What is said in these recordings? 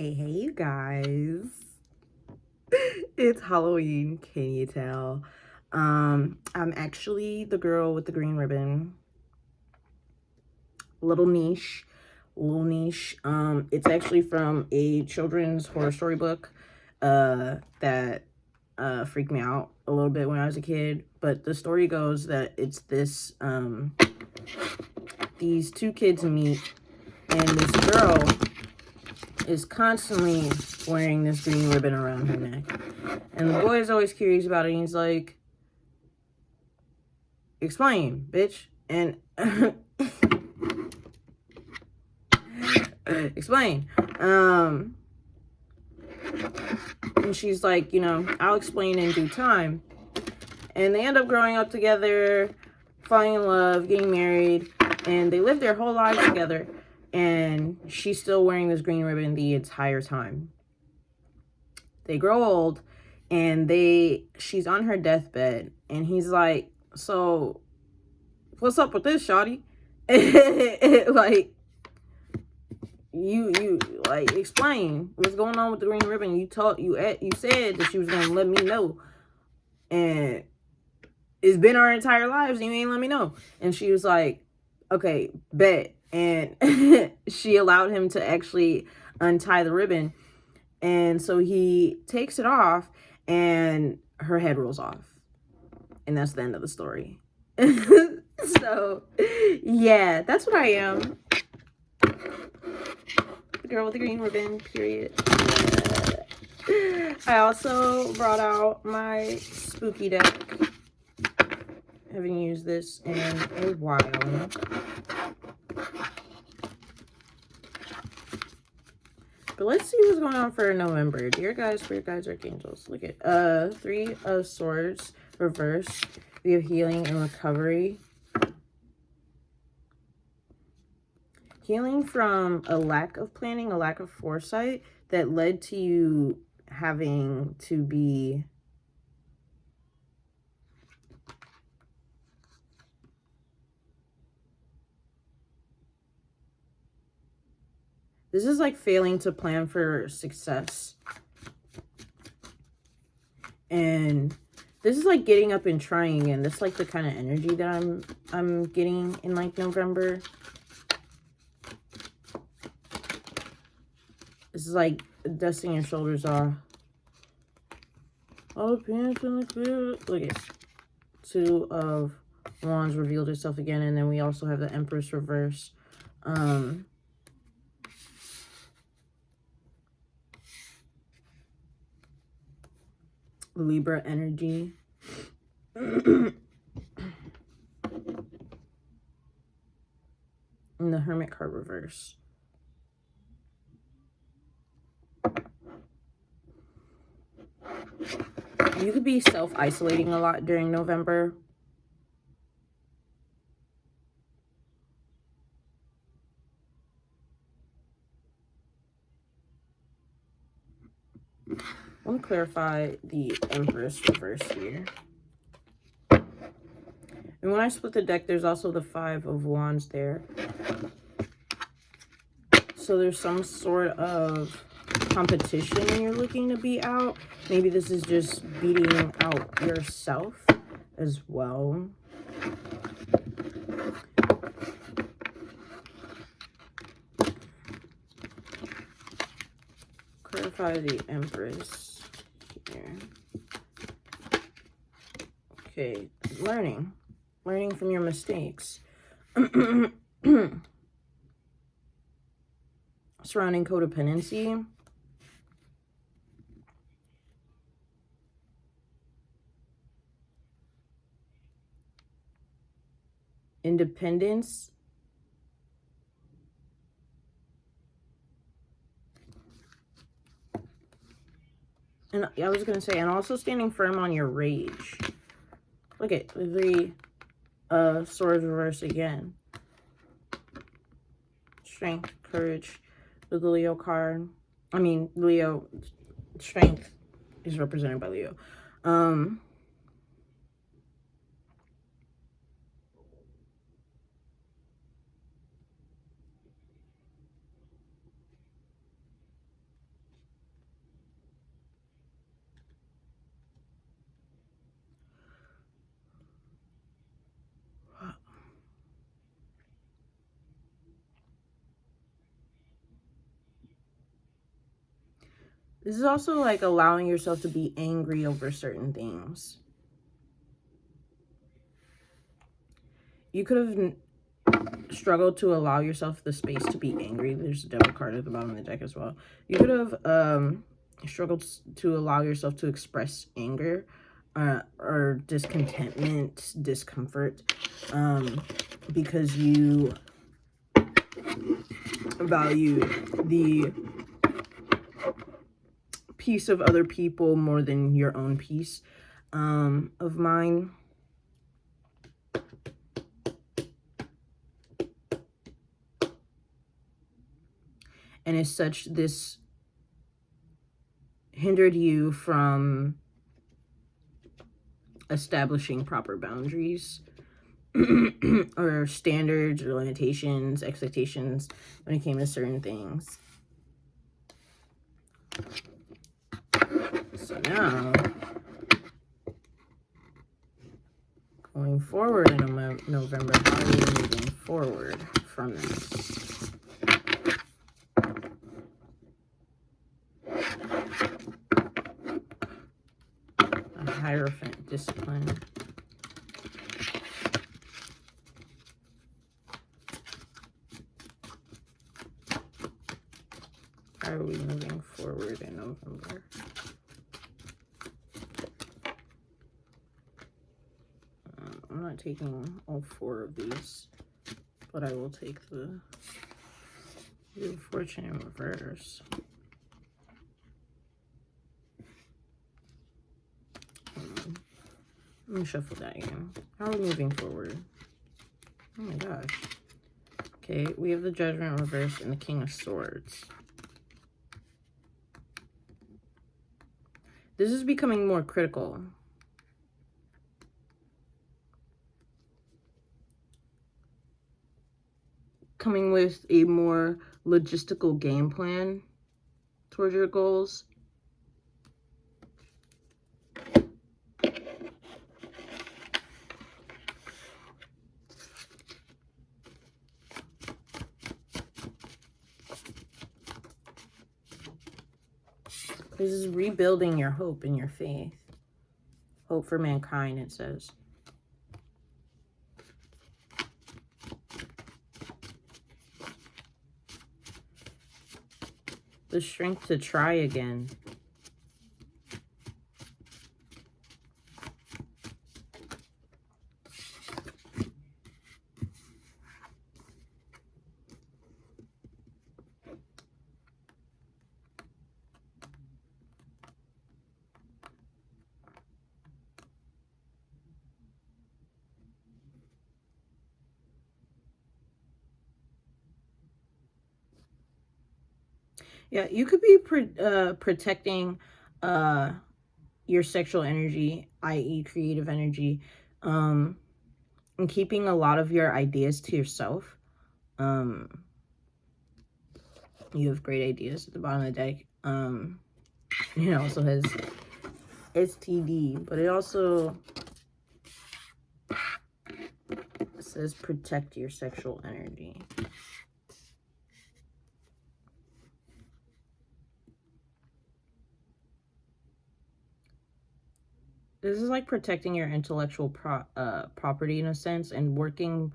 Hey, you guys. It's Halloween, can you tell? I'm actually the girl with the green ribbon. Little niche. It's actually from a children's horror story book that freaked me out a little bit when I was a kid. But the story goes that it's this, these two kids meet, and this girl is constantly wearing this green ribbon around her neck. And the boy is always curious about it, and he's like, explain, bitch. And explain. And she's like, you know, I'll explain in due time. And they end up growing up together, falling in love, getting married, and they live their whole lives together. And she's still wearing this green ribbon the entire time. They grow old, and she's on her deathbed, and he's like, so what's up with this, shawty? Like, you like, explain what's going on with the green ribbon. You said that she was gonna let me know, and it's been our entire lives and you ain't let me know. And she was like, okay, bet. And she allowed him to actually untie the ribbon. And so he takes it off, and her head rolls off. And that's the end of the story. So, yeah, that's what I am. The girl with the green ribbon, period. I also brought out my spooky deck. Haven't used this in a while. But let's see what's going on for November. Dear guys, for your guides, archangels. Look at Three of Swords reverse. We have healing and recovery. Healing from a lack of planning, a lack of foresight that led to you having to be this is like failing to plan for success. And this is like getting up and trying again. That's like the kind of energy that I'm getting in like November. This is like dusting your shoulders off. All the pants in the clear. Look at Two of Wands revealed itself again, and then we also have the Empress reverse. Libra energy. And the Hermit card reverse. You could be self-isolating a lot during November. I want to clarify the Empress reverse here. And when I split the deck, there's also the Five of Wands there. So there's some sort of competition you're looking to beat out. Maybe this is just beating out yourself as well. Clarify the Empress here. Okay, learning from your mistakes. Surrounding codependency. Independence. And I was going to say, and also standing firm on your rage. Look at the Three of Swords reverse again. Strength, courage, with the Leo card. I mean, Leo, strength is represented by Leo. This is also like allowing yourself to be angry over certain things. You could have struggled to allow yourself the space to be angry. There's a devil card at the bottom of the deck as well. You could have struggled to allow yourself to express anger or discontentment, discomfort, because you value the peace of other people more than your own peace of mind. And as such, this hindered you from establishing proper boundaries or standards or limitations, expectations when it came to certain things. So now, going forward in November, how are you moving forward from this? A Hierophant, discipline. How are we moving forward in November? I'm not taking all 4 of these, but I will take the Wheel of Fortune in reverse. Let me shuffle that again. How are we moving forward? Oh my gosh. Okay, we have the Judgment reverse and the King of Swords. This is becoming more critical. Coming with a more logistical game plan towards your goals. This is rebuilding your hope and your faith. Hope for mankind, it says. The strength to try again. Yeah, you could be protecting your sexual energy, i.e. creative energy, and keeping a lot of your ideas to yourself. You have great ideas at the bottom of the deck. It also has STD, but it also says protect your sexual energy. This is like protecting your intellectual property in a sense, and working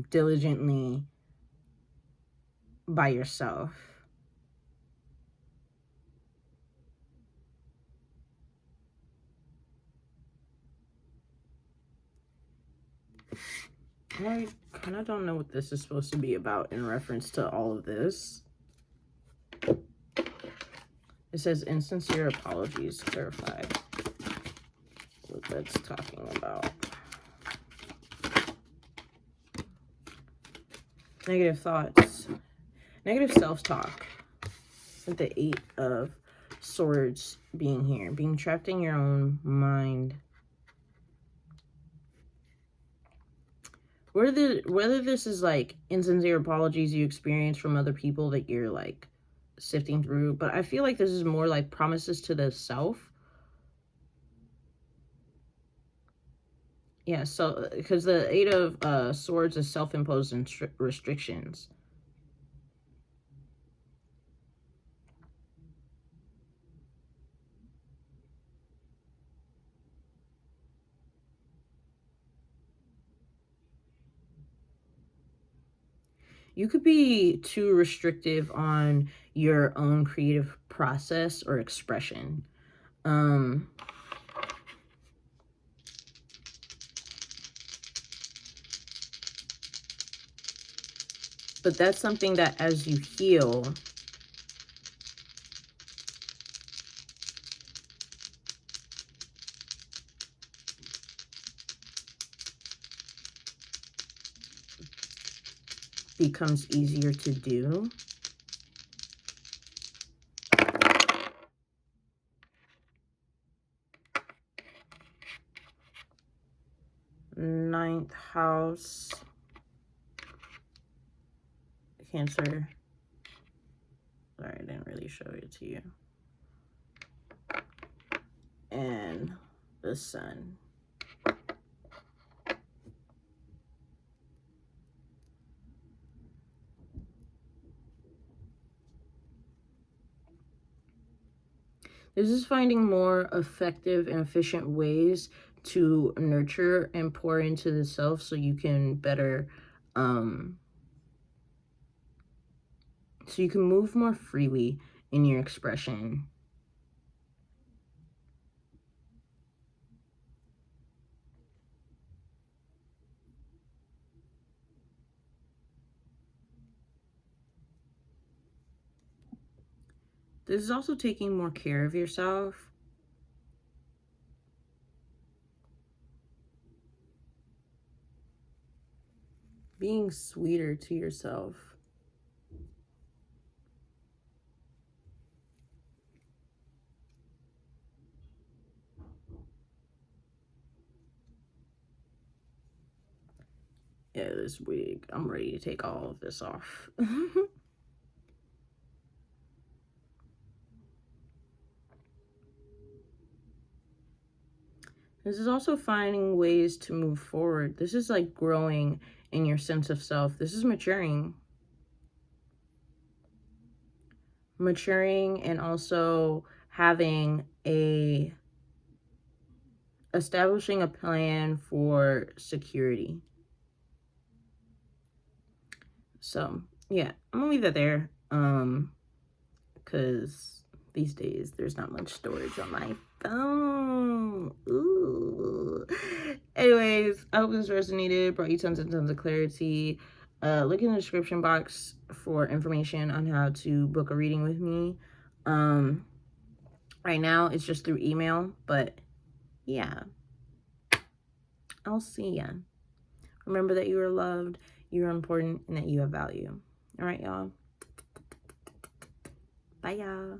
diligently by yourself. I kind of don't know what this is supposed to be about in reference to all of this. It says insincere apologies, clarify what that's talking about. Negative thoughts, negative self-talk, with the 8 of Swords being here, being trapped in your own mind. Whether this is like insincere apologies you experience from other people that you're like sifting through, but I feel like this is more like promises to the self. Yeah, so because the 8 of Swords is self-imposed restrictions. You could be too restrictive on your own creative process or expression. But that's something that as you heal, becomes easier to do. Ninth house, Cancer. Sorry, I didn't really show it to you. And the Sun. This is finding more effective and efficient ways to nurture and pour into the self so you can better, so you can move more freely in your expression. This is also taking more care of yourself. Being sweeter to yourself. Yeah, this wig, I'm ready to take all of this off. This is also finding ways to move forward. This is like growing in your sense of self. This is maturing. Maturing and also establishing a plan for security. So yeah, I'm gonna leave that there. Because these days there's not much storage on my phone. Ooh. Anyways, I hope this resonated, brought you tons and tons of clarity. Look in the description box for information on how to book a reading with me. Right now it's just through email, but yeah, I'll see ya. Remember that you are loved, you are important, and that you have value. All right, y'all. Bye, y'all.